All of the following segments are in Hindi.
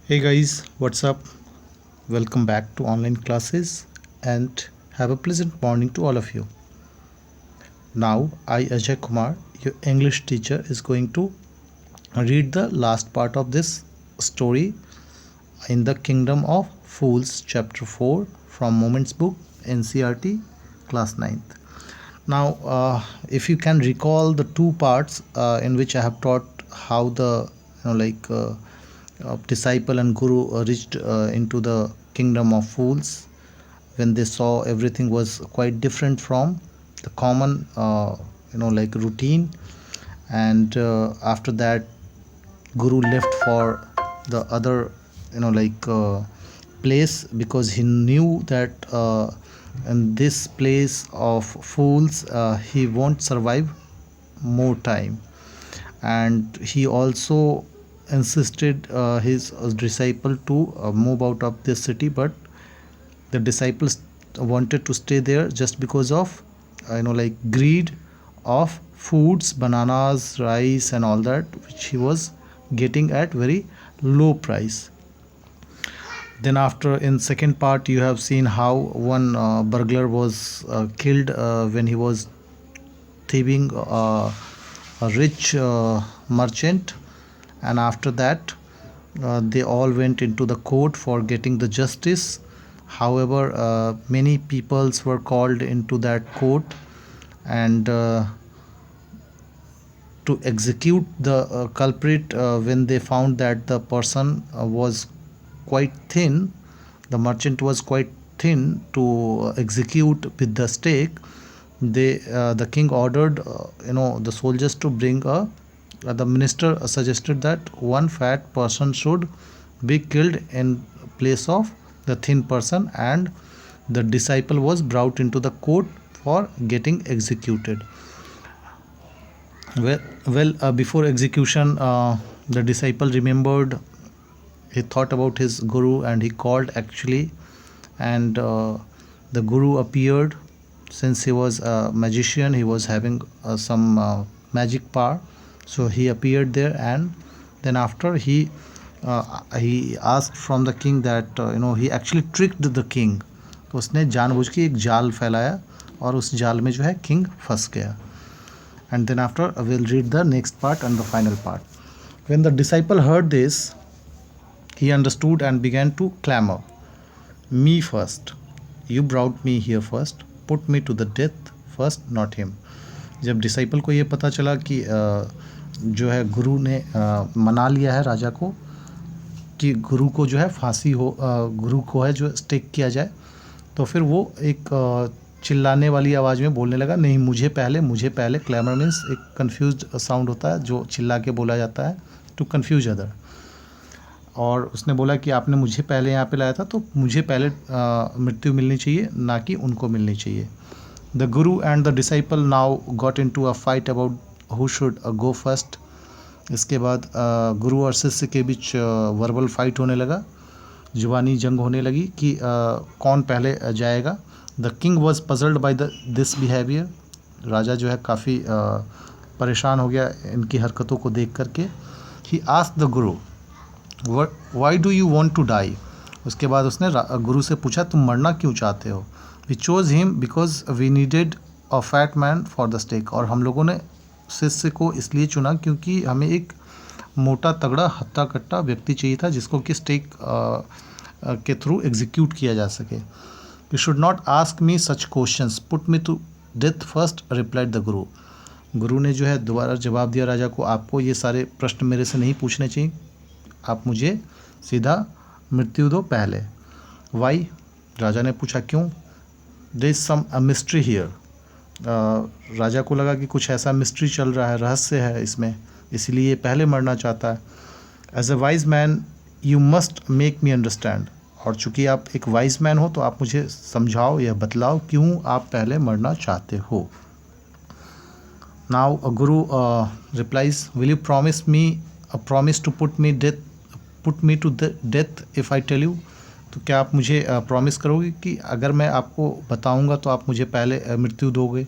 Hey guys, what's up? Welcome back to online classes and have a pleasant morning to all of you. Now, I, Ajay Kumar, your English teacher, is going to read the last part of this story in the Kingdom of Fools, chapter 4 from Moments book, NCRT, class 9th. Now, if you can recall the two parts in which I have taught how the disciple and guru reached into the kingdom of fools when they saw everything was quite different from the common routine, and after that guru left for the other place because he knew that in this place of fools he won't survive more time, and he also insisted his disciple to move out of this city, but the disciples wanted to stay there just because of greed of foods, bananas, rice and all that, which he was getting at very low price. Then after, in second part, you have seen how one burglar was killed when he was thieving a rich merchant, and after that they all went into the court for getting the justice. However, many peoples were called into that court, and to execute the culprit, when they found that the person was quite thin, the merchant was quite thin to execute with the stake. The king ordered the soldiers to bring a the minister suggested that one fat person should be killed in place of the thin person, and the disciple was brought into the court for getting executed. Before execution, the disciple remembered, he thought about his guru and he called actually, and the guru appeared. Since he was a magician, he was having some magic power, so he appeared there, and then after he asked from the king that he actually tricked the king. तो उसने जानबूझ के एक जाल फैलाया और उस जाल में जो है किंग फंस गया. And then after we'll read the next part and the final part. When the disciple heard this, he understood and began to clamor, "Me first. You brought me here first. Put me to the death first, not him." जब डिसाइपल को ये पता चला कि जो है गुरु ने मना लिया है राजा को कि गुरु को जो है फांसी हो, गुरु को है जो स्टेक किया जाए, तो फिर वो एक चिल्लाने वाली आवाज़ में बोलने लगा, नहीं मुझे पहले, मुझे पहले. क्लैमर मीन्स एक कन्फ्यूज साउंड होता है जो चिल्ला के बोला जाता है टू कन्फ्यूज अदर. और उसने बोला कि आपने मुझे पहले यहाँ पे लाया था, तो मुझे पहले मृत्यु मिलनी चाहिए, ना कि उनको मिलनी चाहिए. The guru and the disciple now got into a fight about who should go first. इसके बाद गुरु और शिष्य के बीच वर्बल फाइट होने लगा, जुबानी जंग होने लगी कि कौन पहले जाएगा. The king was puzzled by this behaviour. राजा जो है काफ़ी परेशान हो गया इनकी हरकतों को देख करके. He asked the guru, why do you want to die. उसके बाद उसने गुरु से पूछा, तुम मरना क्यों चाहते हो. We chose him because we needed a fat man for the stake. और हम लोगों ने शिष्य को इसलिए चुना क्योंकि हमें एक मोटा तगड़ा हत्ता कट्टा व्यक्ति चाहिए था जिसको कि स्टेक के थ्रू एग्जीक्यूट किया जा सके. You should not ask me such questions, put me to death first, replied the guru. Guru ने जो है दोबारा जवाब दिया राजा को, आपको ये सारे प्रश्न मेरे से नहीं पूछने चाहिए, आप मुझे सीधा मृत्यु दो पहले. वाई. राजा ने पूछा क्यों. There is some mystery here. राजा को लगा कि कुछ ऐसा मिस्ट्री चल रहा है, रहस्य है इसमें, इसलिए पहले मरना चाहता है. As a wise man you must make me understand. और चूंकि आप एक वाइज मैन हो तो आप मुझे समझाओ या बतलाओ क्यों आप पहले मरना चाहते हो. Now guru replies, will you promise me a promise to put me to death if I tell you. तो क्या आप मुझे प्रॉमिस करोगे कि अगर मैं आपको बताऊंगा तो आप मुझे पहले मृत्यु दोगे.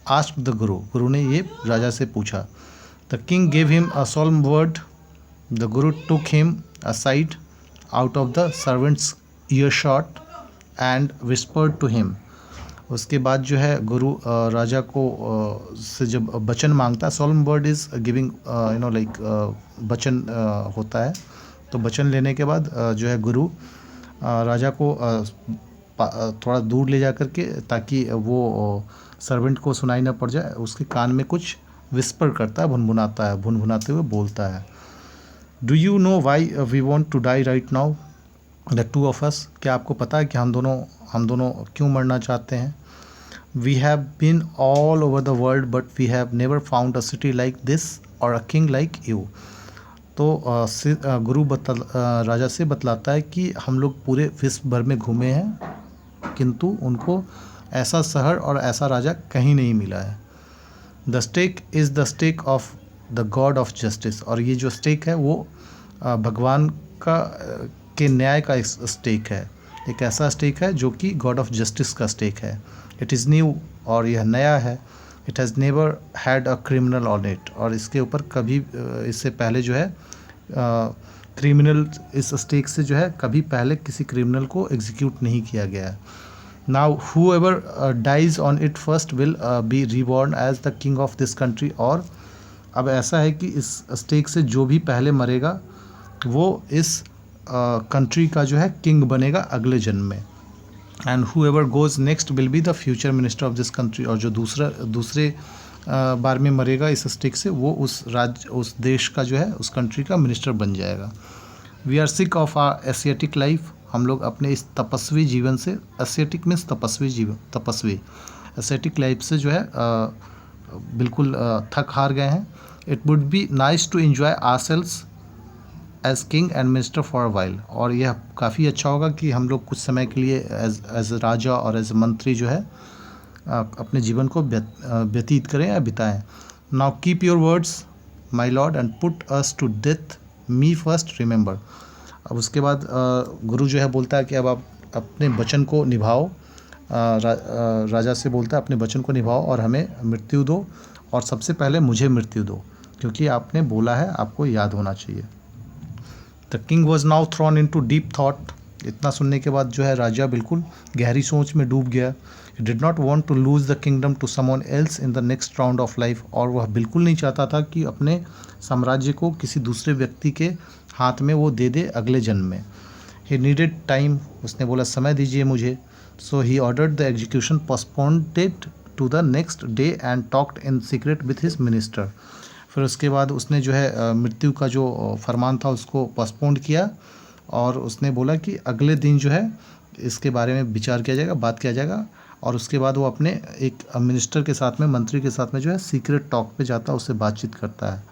Asked the guru. गुरु ने ये राजा से पूछा. The king gave him a solemn word. The Guru took him aside out of the servants earshot and whispered to him. उसके बाद जो है गुरु राजा को से जब वचन मांगता है, solemn word is giving like वचन होता है, तो वचन लेने के बाद जो है गुरु राजा को थोड़ा दूर ले जा करके, ताकि वो सर्वेंट को सुनाई ना पड़ जाए, उसके कान में कुछ विस्पर करता है, भुनभुनाता है, भुनभुनाते हुए बोलता है, do you know why we want to die right now the two of us. क्या आपको पता है कि हम दोनों क्यों मरना चाहते हैं। We have been all over the world but we have never found a city like this or a king like you. तो गुरु राजा से बतलाता है कि हम लोग पूरे विश्व भर में घूमे हैं, किंतु उनको ऐसा शहर और ऐसा राजा कहीं नहीं मिला है। The stake is the stake of the god of justice. और ये जो स्टेक है वो भगवान के न्याय का एक स्टेक है, एक ऐसा स्टेक है जो कि गॉड ऑफ जस्टिस का स्टेक है। इट इज़ न्यू, और यह नया है। It has never had a criminal on it. और इसके ऊपर कभी इससे पहले जो है क्रिमिनल, इस स्टेक से जो है कभी पहले किसी क्रिमिनल को एग्जीक्यूट नहीं किया गया है। Now whoever dies on it first will be reborn as the king of this country। और अब ऐसा है कि इस स्टेक से जो भी पहले मरेगा वो इस कंट्री का जो है किंग बनेगा अगले जन्म में। And whoever goes next will be the future minister of this country। और जो दूसरे बार में मरेगा इस स्टेक से, वो उस देश का जो है, उस कंट्री का मिनिस्टर बन जाएगा। We are sick of our asiatic life. हम लोग अपने इस तपस्वी जीवन से, एशियाटिक मीन्स तपस्वी एशियाटिक लाइफ से जो है बिल्कुल थक हार गए हैं। It would be nice to enjoy ourselves as king and minister for a while. और यह काफ़ी अच्छा होगा कि हम लोग कुछ समय के लिए एज राजा और एज मंत्री जो है अपने जीवन को व्यतीत करें या बिताएं। Now keep your words my lord and put us to death me first remember. अब उसके बाद गुरु जो है बोलता है कि अब आप अपने वचन को निभाओ, राजा से बोलता है अपने वचन को निभाओ और हमें मृत्यु दो, और सबसे पहले मुझे मृत्यु दो, क्योंकि आपने बोला है, आपको याद होना चाहिए। The king was now thrown into deep thought. इतना सुनने के बाद जो है राजा बिल्कुल गहरी सोच में डूब गया। He did not want to lose the kingdom to someone else in the next round of life. और वह बिल्कुल नहीं चाहता था कि अपने साम्राज्य को किसी दूसरे व्यक्ति के हाथ में वो दे दे अगले जन्म में। He needed time. उसने बोला समय दीजिए मुझे। So he ordered the execution postponed to the next day and talked in secret with his minister. फिर उसके बाद उसने जो है मृत्यु का जो फरमान था उसको पोस्टपोन्ड किया, और उसने बोला कि अगले दिन जो है इसके बारे में विचार किया जाएगा, बात किया जाएगा। और उसके बाद वो अपने एक मिनिस्टर के साथ में, मंत्री के साथ में जो है सीक्रेट टॉक पे जाता है, उससे बातचीत करता है।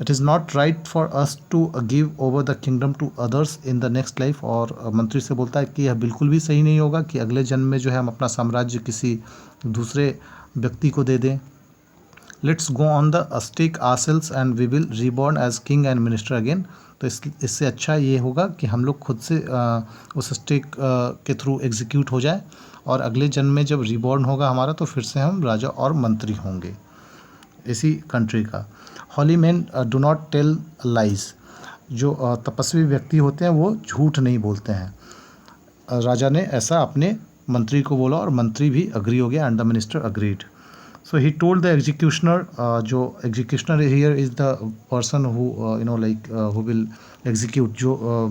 It is not right for us to give over the kingdom to others in the next life. और मंत्री से बोलता है कि यह बिल्कुल भी सही नहीं होगा कि अगले जन्म में जो है हम अपना साम्राज्य किसी दूसरे व्यक्ति को दे दें। Let's go on the stake ourselves and we will reborn as king and minister again. तो इससे अच्छा ये होगा कि हम लोग खुद से उस स्टेक के थ्रू एग्जीक्यूट हो जाए, और अगले जन्म में जब रीबॉर्न होगा हमारा, तो फिर से हम राजा और मंत्री होंगे इसी कंट्री का। Holy man do not tell lies. जो तपस्वी व्यक्ति होते हैं वो झूठ नहीं बोलते हैं। राजा ने ऐसा अपने मंत्री को बोला और मंत्री भी अग्री हो गया, and the minister agreed. So he told the executioner, जो executioner here is the person who who will execute, जो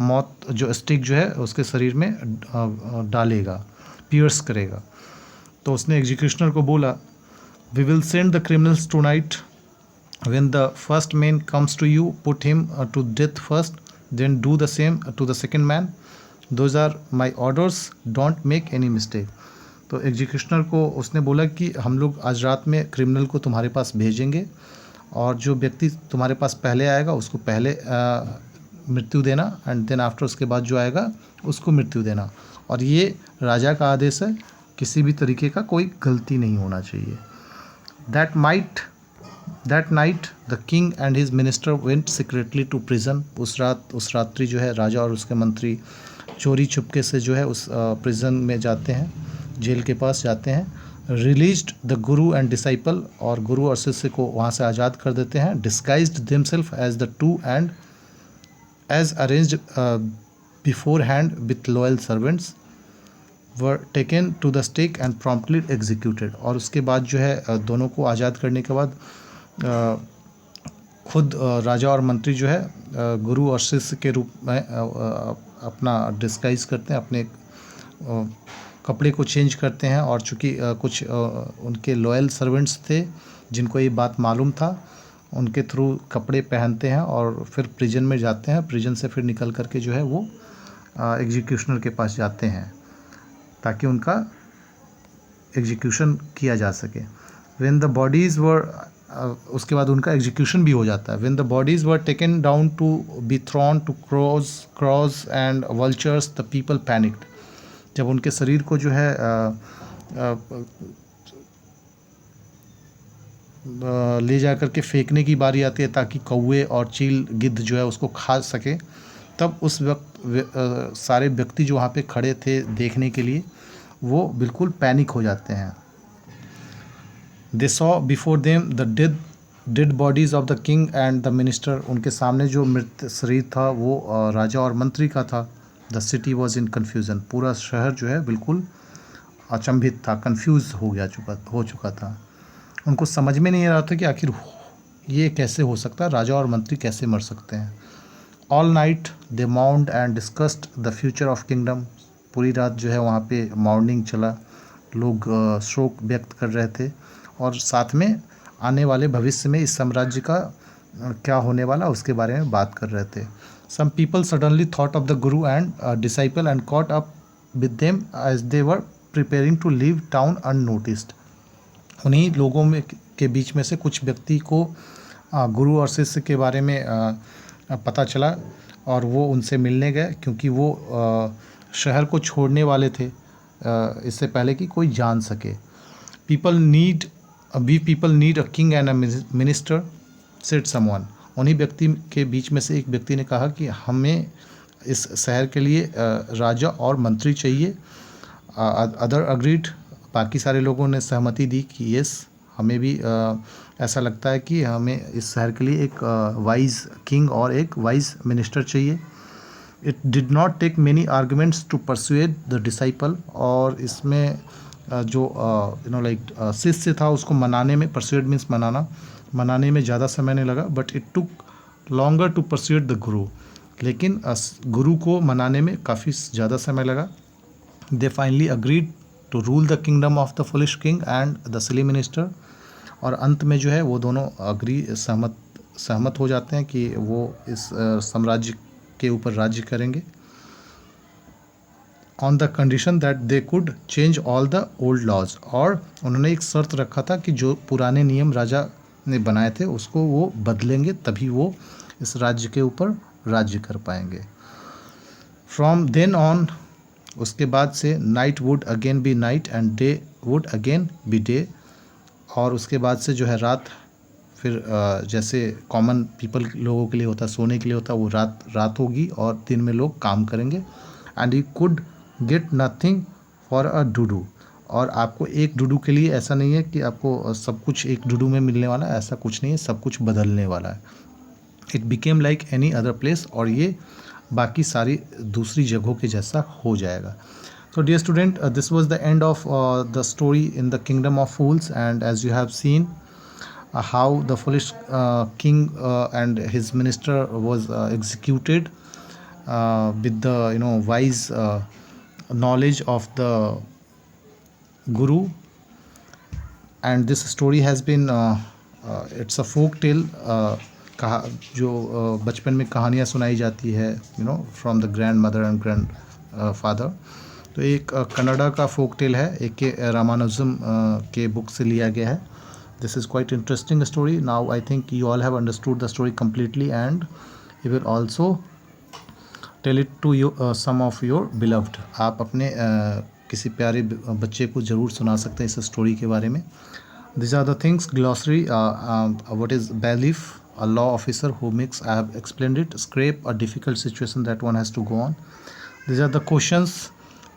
मौत जो स्टिक जो है उसके शरीर में डालेगा, पियर्स करेगा। तो उसने एग्जीक्यूशनर को बोला, we will send the criminals tonight. When the first man comes to you, put him to death first, then do the same to the second man. Those are my orders. Don't make any mistake. तो एग्जीक्यूशनर को उसने बोला कि हम लोग आज रात में क्रिमिनल को तुम्हारे पास भेजेंगे, और जो व्यक्ति तुम्हारे पास पहले आएगा उसको पहले मृत्यु देना, एंड देन आफ्टर उसके बाद जो आएगा उसको मृत्यु देना। और ये राजा का आदेश है, किसी भी तरीके का कोई गलती नहीं होना चाहिए। That night the king and his minister went secretly to prison। उस रात्रि जो है राजा और उसके मंत्री चोरी चुपके से जो है उस प्रिजन में जाते हैं, जेल के पास जाते हैं। Released the guru and disciple. और गुरु और शिष्य को वहाँ से आज़ाद कर देते हैं। Disguised themselves as the two and as arranged beforehand with loyal servants were taken to the stake and promptly executed. और उसके बाद जो है दोनों को आज़ाद करने के बाद खुद राजा और मंत्री जो है गुरु और शिष्य के रूप में अपना डिस्गाइज करते हैं, अपने कपड़े को चेंज करते हैं, और चूँकि कुछ उनके लॉयल सर्वेंट्स थे जिनको ये बात मालूम था, उनके थ्रू कपड़े पहनते हैं और फिर प्रिजन में जाते हैं। प्रिजन से फिर निकल करके जो है वो एग्जीक्यूशनर के पास जाते हैं ताकि उनका एग्जीक्यूशन किया जा सके। व्हेन द बॉडीज़ वर उसके बाद उनका एग्जीक्यूशन भी हो जाता है। When the bodies were taken down to be thrown to crows and vultures the people panicked. जब उनके शरीर को जो है ले जा कर के फेंकने की बारी आती है ताकि कौवे और चील गिद्ध जो है उसको खा सके, तब उस वक्त सारे व्यक्ति जो वहाँ पे खड़े थे देखने के लिए वो बिल्कुल पैनिक हो जाते हैं। They saw before them the dead bodies of the king and the minister. उनके सामने जो मृत शरीर था वो राजा और मंत्री का था। The city was in confusion. पूरा शहर जो है बिल्कुल अचंभित था, कन्फ्यूज़ हो चुका था। उनको समझ में नहीं आ रहा था कि आखिर ये कैसे हो सकता है, राजा और मंत्री कैसे मर सकते हैं। All night they mound and discussed the future of kingdom. पूरी रात जो है वहाँ पे माउंडिंग चला, लोग शोक व्यक्त कर रहे थे और साथ में आने वाले भविष्य में इस साम्राज्य का क्या होने वाला उसके बारे में बात कर रहे थे। Some people suddenly thought of the guru and disciple and caught up with them as they were preparing to leave town unnoticed. उन्हीं लोगों में के बीच में से कुछ व्यक्ति को गुरु और शिष्य के बारे में पता चला और वो उनसे मिलने गए, क्योंकि वो शहर को छोड़ने वाले थे इससे पहले कि कोई जान सके। People need a king and a minister said someone. उन्हीं व्यक्ति के बीच में से एक व्यक्ति ने कहा कि हमें इस शहर के लिए राजा और मंत्री चाहिए। Other agreed. बाकी सारे लोगों ने सहमति दी कि यस, हमें भी ऐसा लगता है कि हमें इस शहर के लिए एक वाइज किंग और एक वाइज मिनिस्टर चाहिए। It did not take many arguments to persuade the disciple. और इसमें जो शिष्य था उसको मनाने में, परसुएड मीन्स मनाने में ज़्यादा समय नहीं लगा, but it took longer to persuade the guru. लेकिन गुरु को मनाने में काफ़ी ज़्यादा समय लगा। They finally agreed to rule the kingdom of the foolish king and the silly minister. और अंत में जो है वो दोनों सहमत हो जाते हैं कि वो इस साम्राज्य के ऊपर राज्य करेंगे, on the condition that they could change all the old laws. और उन्होंने एक शर्त रखा था कि जो पुराने नियम राजा ने बनाए थे उसको वो बदलेंगे, तभी वो इस राज्य के ऊपर राज्य कर पाएंगे। फ्रॉम देन ऑन, उसके बाद से night would again be night and day would again be day. और उसके बाद से जो है रात फिर जैसे कॉमन पीपल लोगों के लिए होता है, सोने के लिए होता है, वो रात होगी और दिन में लोग काम करेंगे। And you could get nothing for a doodoo. और आपको एक डूडू के लिए ऐसा नहीं है कि आपको सब कुछ एक डूडू में मिलने वाला है, ऐसा कुछ नहीं है, सब कुछ बदलने वाला है। It became like any other place. और ये बाकी सारी दूसरी जगहों के जैसा हो जाएगा। So dear student, this was the end of the story in the kingdom of fools, and as you have seen how the foolish king and his minister was executed with the wise knowledge of the guru. And this story has been it's a folk tale, जो बचपन में कहानियाँ सुनाई जाती है from the grand mother and grand father. तो एक कन्नड़ा का फोक टेल है, एक के रामानुजम के बुक से लिया गया है। This is quite interesting story. Now I think you all have understood the story completely and you will also tell it to you some of your beloved. आप अपने किसी प्यारे बच्चे को ज़रूर सुना सकते हैं इस स्टोरी के बारे में। This are the things glossary. What is bailiff? A law officer who makes, I have explained it, scrap a difficult situation that one has to go on. These are the questions.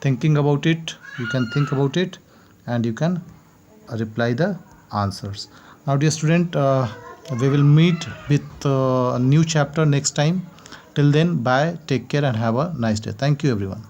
Thinking about it, you can think about it and you can reply the answers. Now dear student, we will meet with a new chapter next time. Till then, bye, take care, and have a nice day. Thank you, everyone.